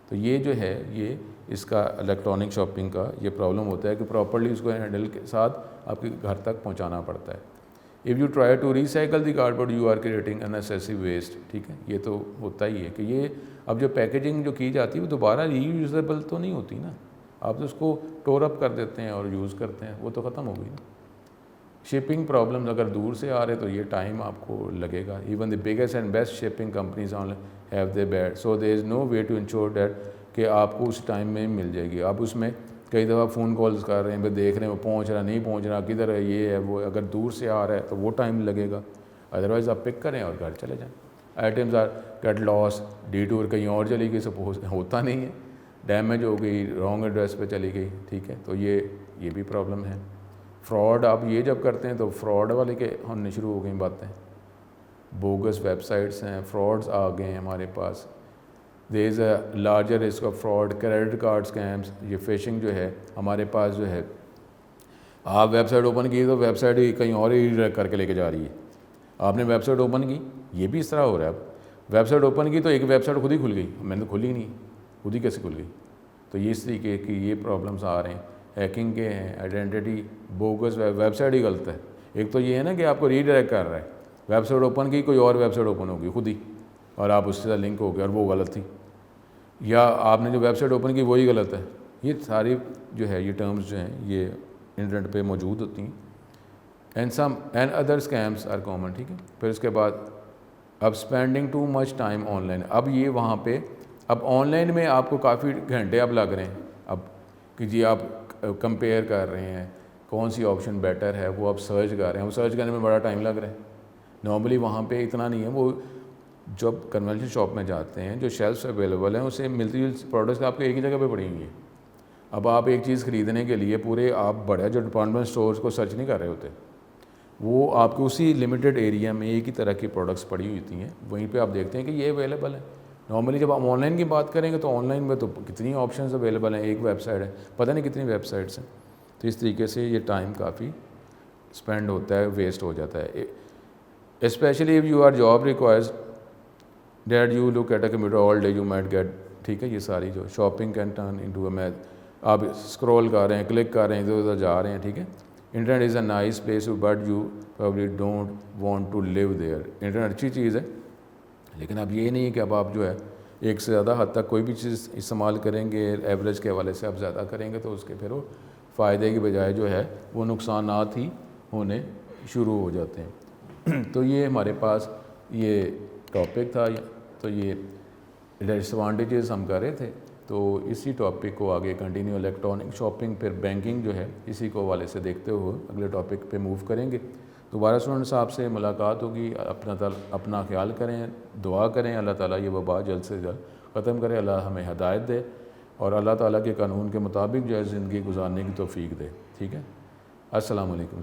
تو یہ جو ہے یہ اس کا الیکٹرانک شاپنگ کا یہ پرابلم ہوتا ہے کہ پراپرلی اس کو ہینڈل کے ساتھ آپ کے گھر تک پہنچانا پڑتا ہے. If you try to recycle the cardboard you are creating unnecessary waste. ٹھیک ہے, یہ تو ہوتا ہی ہے کہ یہ اب جو پیکیجنگ جو کی جاتی ہے وہ دوبارہ ری یوزیبل تو نہیں ہوتی نا, آپ تو اس کو ٹور اپ کر دیتے ہیں اور یوز کرتے ہیں, وہ تو ختم ہو گئی نا. شپنگ پرابلمز اگر دور سے آ رہے تو یہ ٹائم آپ کو لگے گا. Even the biggest and best shipping companies on have they bad, so there is no way to ensure that کہ آپ کو اس ٹائم میں مل جائے گی. آپ اس میں کئی دفعہ فون کالز کر رہے ہیں, پھر دیکھ رہے ہیں وہ پہنچ رہا نہیں پہنچ رہا, کدھر ہے, یہ ہے وہ, اگر دور سے آ رہا ہے تو وہ ٹائم لگے گا. ادروائز آپ پک کریں اور گھر چلے جائیں. Items are get lost, detour کہیں اور چلی گئی, سپوز ہوتا نہیں ہے, ڈیمیج ہو گئی, رانگ ایڈریس پہ چلی گئی. ٹھیک ہے, تو یہ بھی پرابلم ہے. فراڈ آپ یہ جب کرتے ہیں تو فراڈ والے کے ہونے شروع ہو گئی باتیں. بوگس ویب سائٹس ہیں, فراڈز آ گئے ہیں ہمارے پاس. There is a larger risk of fraud, credit card scams, یہ فشنگ جو ہے ہمارے پاس جو ہے, آپ ویب سائٹ اوپن کی تو ویب سائٹ کہیں اور ہی ریڈائریکٹ کر کے لے کے جا رہی ہے. آپ نے ویب سائٹ اوپن کی, یہ بھی اس طرح ہو رہا ہے. اب ویب سائٹ اوپن کی تو ایک ویب سائٹ خود ہی کھل گئی, میں نے تو کھلی نہیں, خود ہی کیسے کھل گئی. تو یہ اس طریقے کی یہ پرابلمس آ رہے ہیں, ہیکنگ کے ہیں, آئیڈینٹی بوگس ویب سائٹ ہی غلط ہے. ایک تو یہ ہے نا کہ آپ کو ری ڈائریکٹ کر رہا ہے, ویب سائٹ اوپن کی کوئی اور ویب سائٹ اوپن ہوگی خود ہی, اور آپ اس کے ساتھ لنک ہو گئے اور وہ غلط تھی, یا آپ نے جو ویب سائٹ اوپن کی وہی غلط ہے. یہ ساری جو ہے یہ ٹرمز جو ہیں یہ انٹرنیٹ پہ موجود ہوتی ہیں. And other scams are common, ٹھیک ہے. پھر اس کے بعد اب spending too much time online. اب یہ وہاں پہ اب آن لائن میں آپ کو کافی گھنٹے اب لگ رہے ہیں, اب کہ جی آپ کمپیئر کر رہے ہیں کون سی آپشن بیٹر ہے, وہ آپ سرچ کر رہے ہیں, وہ سرچ کرنے میں بڑا ٹائم لگ رہا ہے. نارملی وہاں پہ اتنا نہیں ہے. وہ جب کنونشن شاپ میں جاتے ہیں جو شیلفس اویلیبل ہیں اسے ملتی جلتی پروڈکٹس آپ کو ایک ہی جگہ پہ پڑیں گی. اب آپ ایک چیز خریدنے کے لیے پورے آپ بڑے جو ڈپارٹمنٹ اسٹورز کو سرچ نہیں کر رہے ہوتے, وہ آپ کو اسی لمیٹڈ ایریا میں ایک ہی طرح کی پروڈکٹس پڑی ہوئی ہوتی ہیں, وہیں پہ آپ دیکھتے ہیں کہ یہ اویلیبل ہے. نارملی جب آپ آن لائن کی بات کریں گے تو آن لائن میں تو کتنی آپشنز اویلیبل ہیں, ایک ویب سائٹ ہے, پتہ نہیں کتنی ویب سائٹس ہیں. تو اس طریقے سے یہ ٹائم کافی اسپینڈ ہوتا ہے, ویسٹ ہو جاتا ہے. Especially if you are job requires that you look at a computer all day you might get, ٹھیک ہے. یہ ساری جو shopping can turn into a math, آپ اسکرول کر رہے ہیں, کلک کر رہے ہیں, ادھر ادھر جا رہے ہیں, ٹھیک ہے. Internet is a nice place but you probably don't want to live there. Internet اچھی چیز ہے, لیکن اب یہ نہیں کہ اب آپ جو ہے ایک سے زیادہ حد تک کوئی بھی چیز استعمال کریں گے, ایوریج کے حوالے سے آپ زیادہ کریں گے تو اس کے پھر وہ فائدے کی بجائے جو ہے وہ نقصانات ہی ہونے شروع ہو جاتے ہیں. تو یہ ہمارے پاس یہ ٹاپک تھا. تو یہ ڈس ایڈوانٹیجز ہم کر رہے تھے, تو اسی ٹاپک کو آگے کنٹینیو الیکٹرانک شاپنگ پھر بینکنگ جو ہے اسی کو حوالے سے دیکھتے ہوئے اگلے ٹاپک پہ موو کریں گے. دوبارہ اسٹوڈنٹس آپ سے ملاقات ہوگی. اپنا خیال کریں, دعا کریں, اللہ تعالیٰ یہ وبا جلد سے جلد ختم کرے, اللہ ہمیں ہدایت دے اور اللہ تعالیٰ کے قانون کے مطابق جو ہے زندگی گزارنے کی توفیق دے, ٹھیک ہے. السلام علیکم.